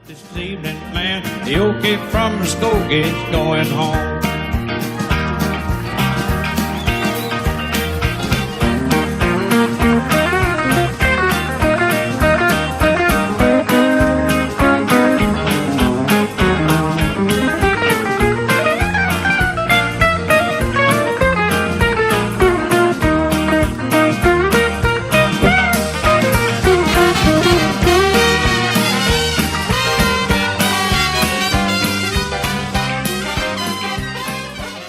This evening, man, the old kid from the school gate's going home.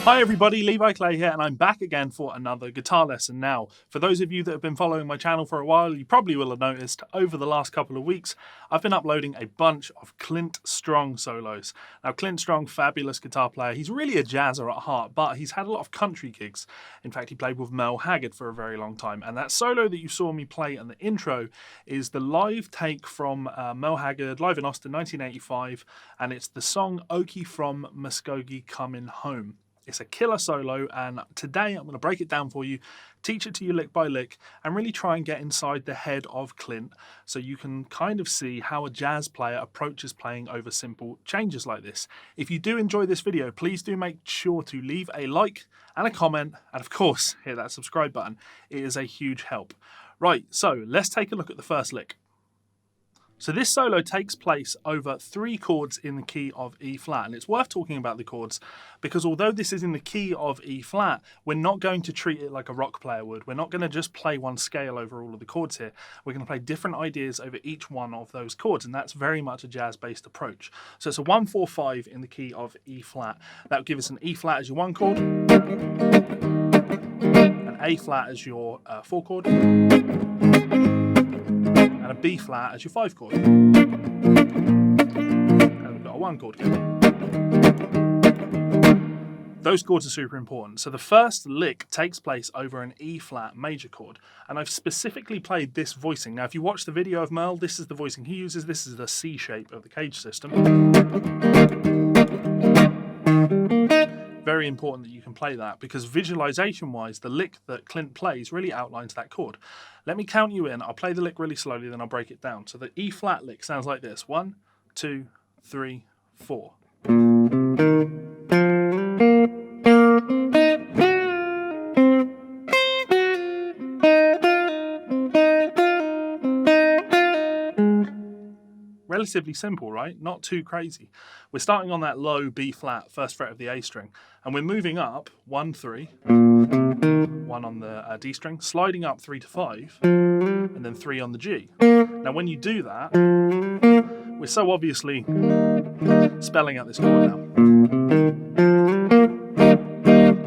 Hi everybody, Levi here, and I'm back again for another guitar lesson. Now, for those of you that have been following my channel for a while, you probably will have noticed over the last couple of weeks, I've been uploading a bunch of Clint Strong solos. Now, Clint Strong, fabulous guitar player. He's really a jazzer at heart, but he's had a lot of country gigs. In fact, he played with Merle Haggard for a very long time, and that solo that you saw me play in the intro is the live take from Merle Haggard, live in Austin, 1985, and it's the song Okie from Muskogee Comin' Home. It's a killer solo, and today I'm going to break it down for you, teach it to you lick by lick, and really try and get inside the head of Clint so you can kind of see how a jazz player approaches playing over simple changes like this. If you do enjoy this video, please do make sure to leave a like and a comment, and of course, hit that subscribe button. It is a huge help. Right, so let's take a look at the first lick. So this solo takes place over 3 chords in the key of E flat, and it's worth talking about the chords because although this is in the key of E flat, we're not going to treat it like a rock player would. We're not going to just play one scale over all of the chords here. We're going to play different ideas over each one of those chords, and that's very much a jazz-based approach. So it's a 1-4-5 in the key of E flat. That would give us an E flat as your 1 chord, an A flat as your 4 chord, and a B flat as your 5 chord. And we've got a 1 chord again. Those chords are super important. So the first lick takes place over an E flat major chord. And I've specifically played this voicing. Now if you watch the video of Merle, this is the voicing he uses. This is the C shape of the cage system. Very important that you can play that because visualization wise the lick that Clint plays really outlines that chord. Let me count you in. I'll play the lick really slowly, then I'll break it down. So the E flat lick sounds like this: 1, 2, 3, 4. Relatively simple, right? Not too crazy. We're starting on that low B flat, first fret of the A string, and we're moving up 1, 3, 1 on the D string, sliding up 3 to 5, and then 3 on the G. Now when you do that, we're so obviously spelling out this chord now.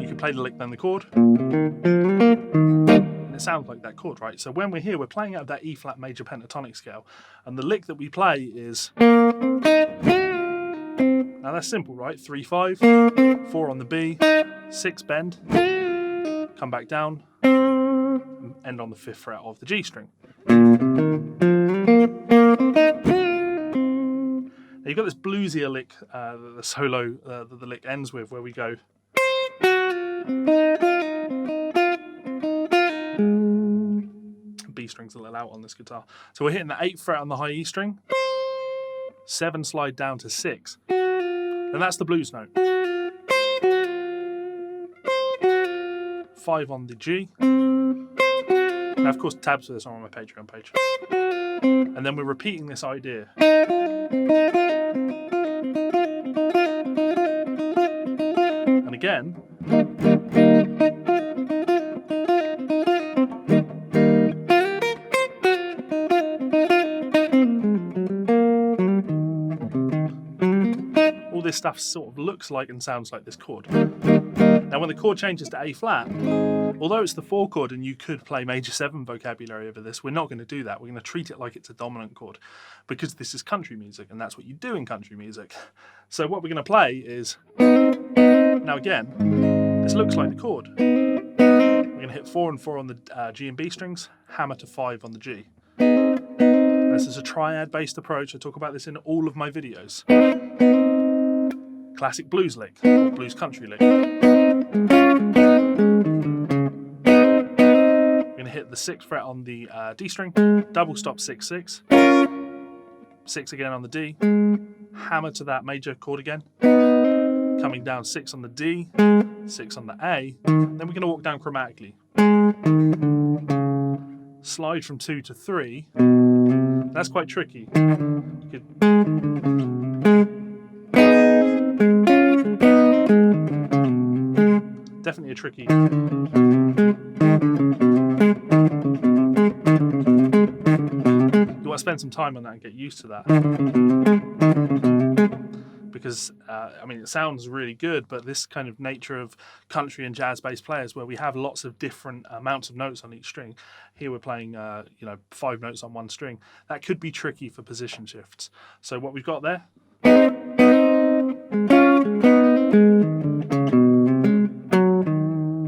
You can play the lick then the chord, and it sounds like that chord, right? So when we're here, we're playing out of that E flat major pentatonic scale, and the lick that we play is, now that's simple, right? 3, 5, 4 on the B, 6 bend, come back down, and end on the 5th fret of the G string. Now you've got this bluesier lick, the solo that the lick ends with, where we go. B string's a little out on this guitar. So we're hitting the 8th fret on the high E string, 7 slide down to 6, and that's the blues note. 5 on the G. Now of course tabs for this are on my Patreon page. And then we're repeating this idea. And again. All this stuff sort of looks like and sounds like this chord. Now when the chord changes to A flat, although it's the 4 chord and you could play major 7 vocabulary over this, we're not going to do that. We're going to treat it like it's a dominant chord because this is country music and that's what you do in country music. So what we're going to play is, now again, this looks like the chord. We're going to hit 4 and 4 on the G and B strings, hammer to 5 on the G. This is a triad-based approach. I talk about this in all of my videos. Classic blues lick, or blues country lick. We're going to hit the 6th fret on the D string, double stop 6-6, 6 again on the D, hammer to that major chord again, coming down 6 on the D, 6 on the A, then we're going to walk down chromatically. Slide from 2 to 3, that's quite tricky. You could definitely a tricky. You want to spend some time on that and get used to that. Because, I mean, it sounds really good, but this kind of nature of country and jazz-based players where we have lots of different amounts of notes on each string. Here we're playing, 5 notes on one string. That could be tricky for position shifts. So what we've got there.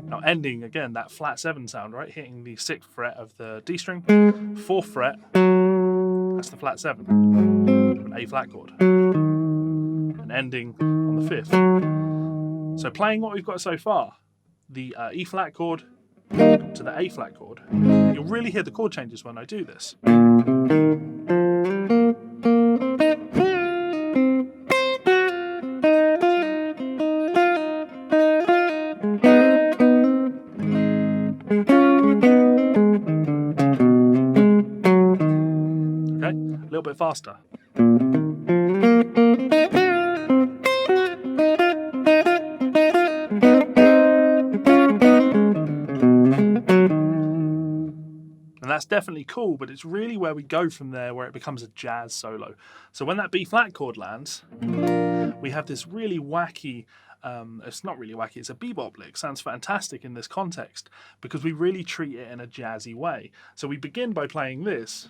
Now ending, again, that flat 7 sound, right? Hitting the 6th fret of the D string, 4th fret, that's the flat 7, an A flat chord. And ending on the 5th. So playing what we've got so far, the E flat chord to the A flat chord, you'll really hear the chord changes when I do this. Okay, a little bit faster. And that's definitely cool, but it's really where we go from there, where it becomes a jazz solo. So when that B flat chord lands, we have this really wacky, it's not really wacky, it's a bebop lick. Sounds fantastic in this context because we really treat it in a jazzy way. So we begin by playing this.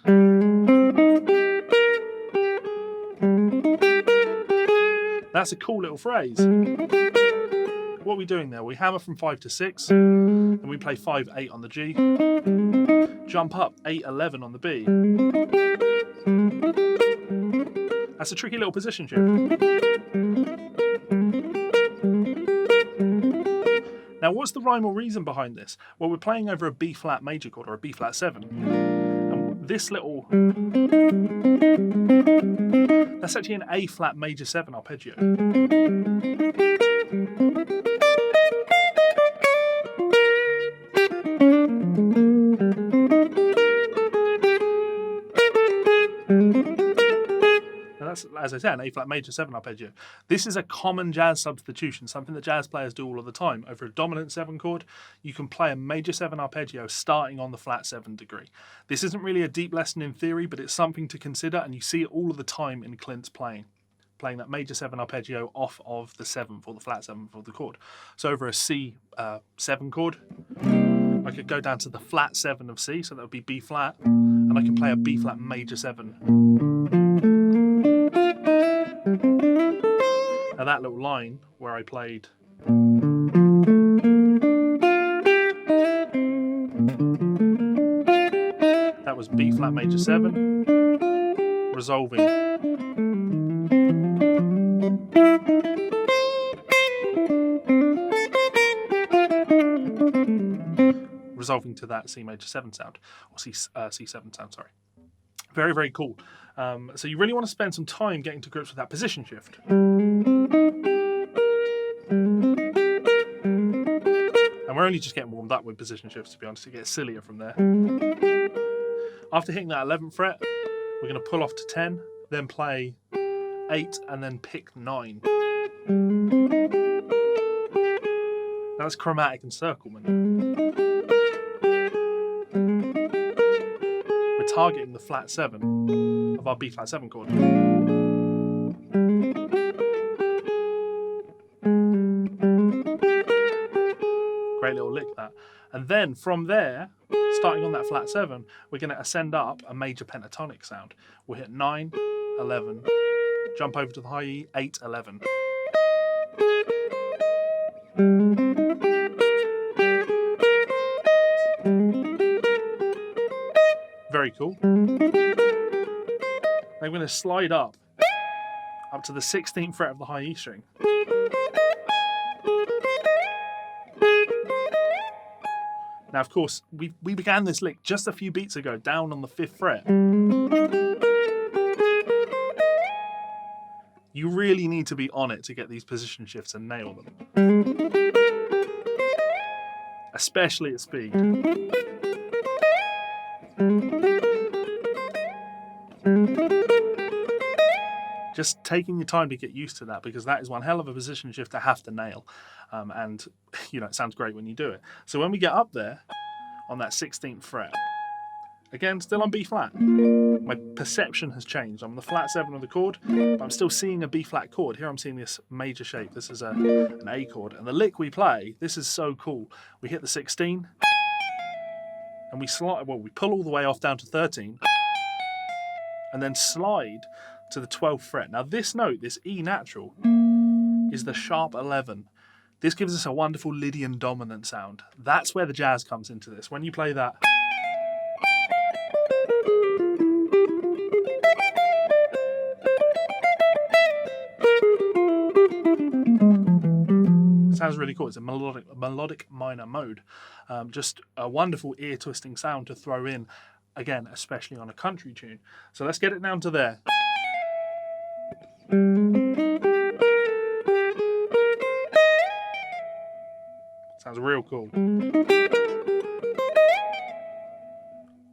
That's a cool little phrase. What are we doing there? We hammer from 5 to 6, and we play 5, 8 on the G, jump up 8, 11 on the B. That's a tricky little position shift. Now, what's the rhyme or reason behind this? Well, we're playing over a B flat major chord, or a B flat 7. And this little, that's actually an A flat major 7 arpeggio. That's, as I said, an A flat major 7 arpeggio. This is a common jazz substitution, something that jazz players do all of the time. Over a dominant 7 chord, you can play a major 7 arpeggio starting on the flat 7 degree. This isn't really a deep lesson in theory, but it's something to consider, and you see it all of the time in Clint's playing that major 7 arpeggio off of the 7th or the flat 7th of the chord. So over a C 7 chord, I could go down to the flat 7 of C, so that would be B flat, and I can play a B flat major 7. Now that little line where I played that was B flat major 7, resolving to that C major 7 sound, or C7 sound, sorry. Very, very cool. So you really want to spend some time getting to grips with that position shift. And we're only just getting warmed up with position shifts, to be honest. It gets sillier from there. After hitting that 11th fret, we're going to pull off to 10, then play 8, and then pick 9. That's chromatic encirclement. We're targeting the flat 7 of our B flat 7 chord. Great little lick that. And then from there, starting on that flat 7, we're going to ascend up a major pentatonic sound. We'll hit 9, 11, jump over to the high E, 8, 11. Very cool. Then we're going to slide up to the 16th fret of the high E string. Now, of course, we began this lick just a few beats ago, down on the 5th fret. You really need to be on it to get these position shifts and nail them. Especially at speed. Just taking your time to get used to that, because that is one hell of a position shift to have to nail. And, you know, it sounds great when you do it. So when we get up there on that 16th fret, again, still on B flat, my perception has changed. I'm on the flat 7 of the chord, but I'm still seeing a B flat chord. Here I'm seeing this major shape. This is an A chord. And the lick we play, this is so cool. We hit the 16, and we slide, well, we pull all the way off down to 13, and then slide to the 12th fret. Now this note, this E natural, is the sharp 11. This gives us a wonderful Lydian dominant sound. That's where the jazz comes into this. When you play that, it sounds really cool. It's a melodic minor mode. Just a wonderful ear-twisting sound to throw in, again, especially on a country tune. So let's get it down to there. Sounds real cool.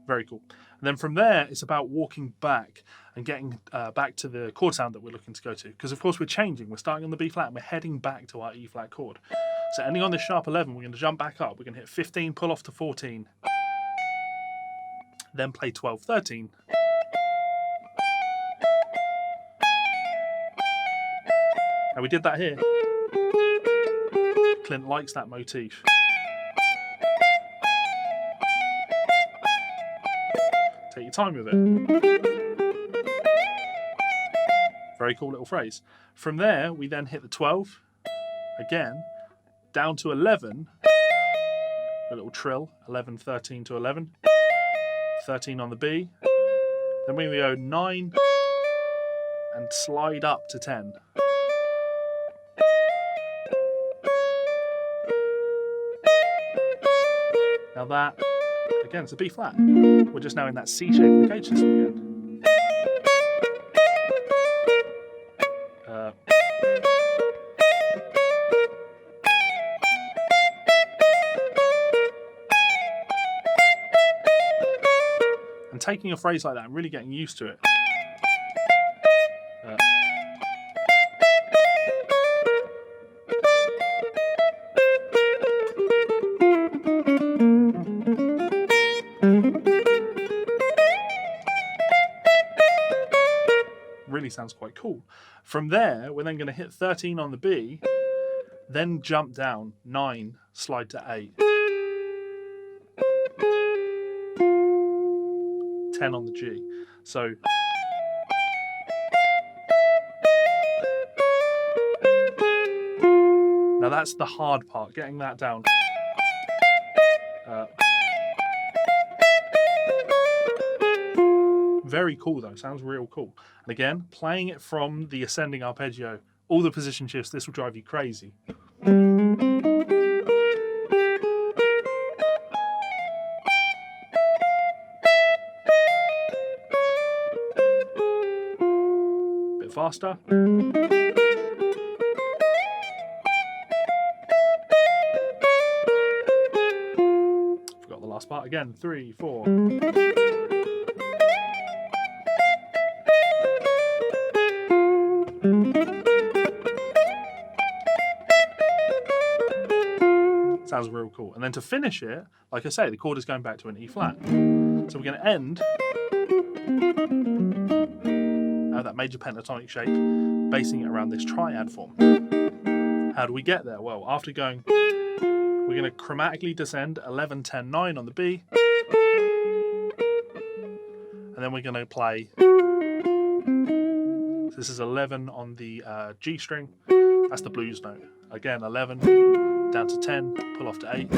Very cool. And then from there, it's about walking back and getting back to the chord sound that we're looking to go to. Because of course we're changing. We're starting on the B flat and we're heading back to our E flat chord. So ending on this sharp 11, we're going to jump back up. We're going to hit 15, pull off to 14. Then play 12, 13. Now we did that here. Clint likes that motif. Take your time with it. Very cool little phrase. From there, we then hit the 12, again, down to 11, a little trill, 11, 13 to 11, 13 on the B, then we go 9, and slide up to 10. Now that, again, it's a B flat. We're just now in that C shape of the gauge system again. And taking a phrase like that and really getting used to it. Really sounds quite cool. From there, we're then going to hit 13 on the B, then jump down 9, slide to 8, 10 on the G. So now that's the hard part, getting that down. Very cool though, sounds real cool. And again, playing it from the ascending arpeggio, all the position shifts, this will drive you crazy. Bit faster. Forgot the last part again, 3, 4. Sounds real cool. And then to finish it, like I say, the chord is going back to an E flat. So we're going to end out of that major pentatonic shape, basing it around this triad form. How do we get there? Well, after going, we're going to chromatically descend 11, 10, 9 on the B. And then we're going to play, this is 11 on the G string. That's the blues note. Again, 11, down to 10, pull off to 8,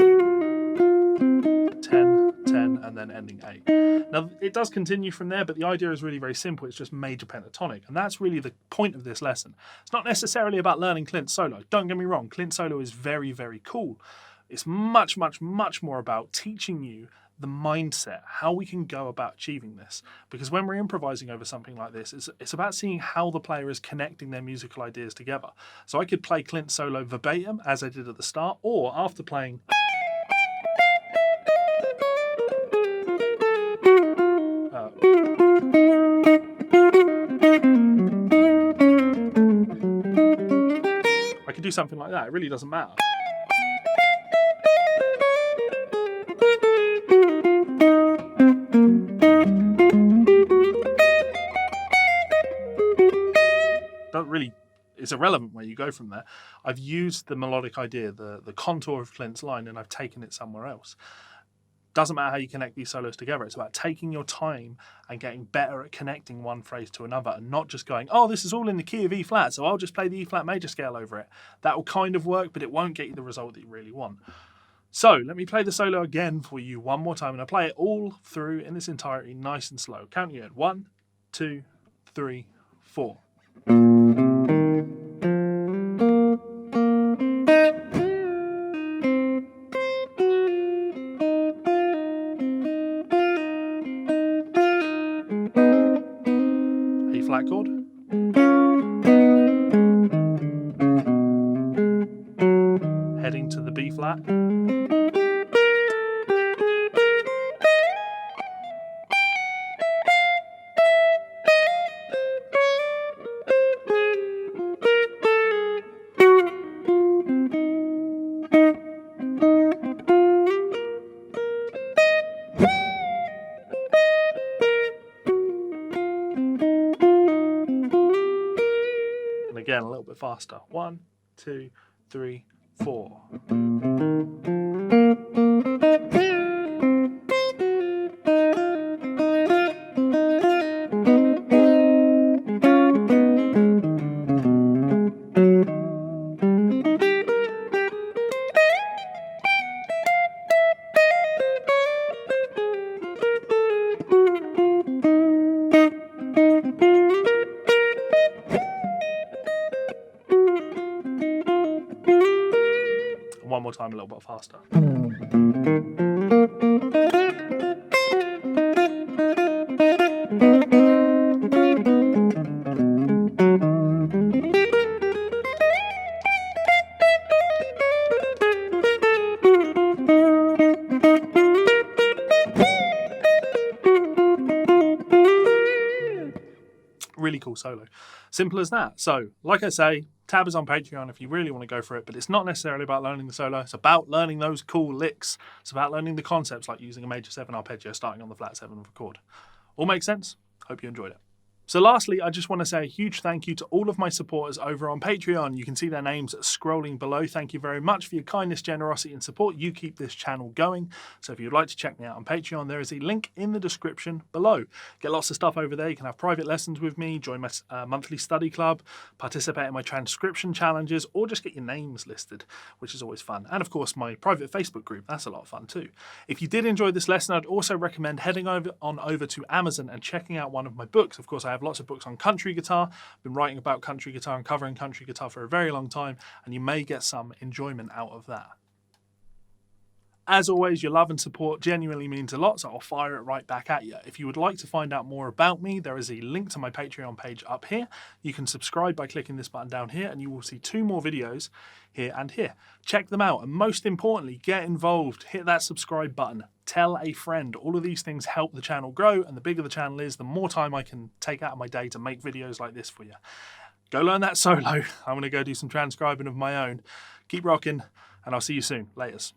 10, 10, and then ending 8. Now, it does continue from there, but the idea is really very simple. It's just major pentatonic, and that's really the point of this lesson. It's not necessarily about learning Clint's solo. Don't get me wrong, Clint's solo is very, very cool. It's much, much, much more about teaching you the mindset, how we can go about achieving this. Because when we're improvising over something like this, it's about seeing how the player is connecting their musical ideas together. So I could play Clint's solo verbatim, as I did at the start, or after playing I could do something like that. It really doesn't matter. It's irrelevant where you go from there. I've used the melodic idea, the contour of Clint's line, and I've taken it somewhere else. Doesn't matter how you connect these solos together. It's about taking your time and getting better at connecting one phrase to another, and not just going, oh, this is all in the key of E flat, so I'll just play the E flat major scale over it. That will kind of work, but it won't get you the result that you really want. So let me play the solo again for you one more time, and I'll play it all through in its entirety, nice and slow. Counting it. 1, 2, 3, 4. A flat chord. Heading to the B flat. And again, a little bit faster. 1, 2, 3, 4. One more time, a little bit faster. Really cool solo. Simple as that. So, like I say, tab is on Patreon if you really want to go for it, but it's not necessarily about learning the solo. It's about learning those cool licks. It's about learning the concepts like using a major 7 arpeggio starting on the flat 7 of a chord. All makes sense? Hope you enjoyed it. So lastly, I just want to say a huge thank you to all of my supporters over on Patreon. You can see their names scrolling below. Thank you very much for your kindness, generosity, and support. You keep this channel going. So if you'd like to check me out on Patreon, there is a link in the description below. Get lots of stuff over there. You can have private lessons with me, join my monthly study club, participate in my transcription challenges, or just get your names listed, which is always fun. And of course, my private Facebook group. That's a lot of fun too. If you did enjoy this lesson, I'd also recommend heading over to Amazon and checking out one of my books. Of course, I have lots of books on country guitar. I've been writing about country guitar and covering country guitar for a very long time, and you may get some enjoyment out of that. As always, your love and support genuinely means a lot, so I'll fire it right back at you. If you would like to find out more about me, there is a link to my Patreon page up here. You can subscribe by clicking this button down here, and you will see 2 more videos here and here. Check them out, and most importantly, get involved. Hit that subscribe button. Tell a friend. All of these things help the channel grow, and the bigger the channel is, the more time I can take out of my day to make videos like this for you. Go learn that solo. I'm going to go do some transcribing of my own. Keep rocking, and I'll see you soon. Laters.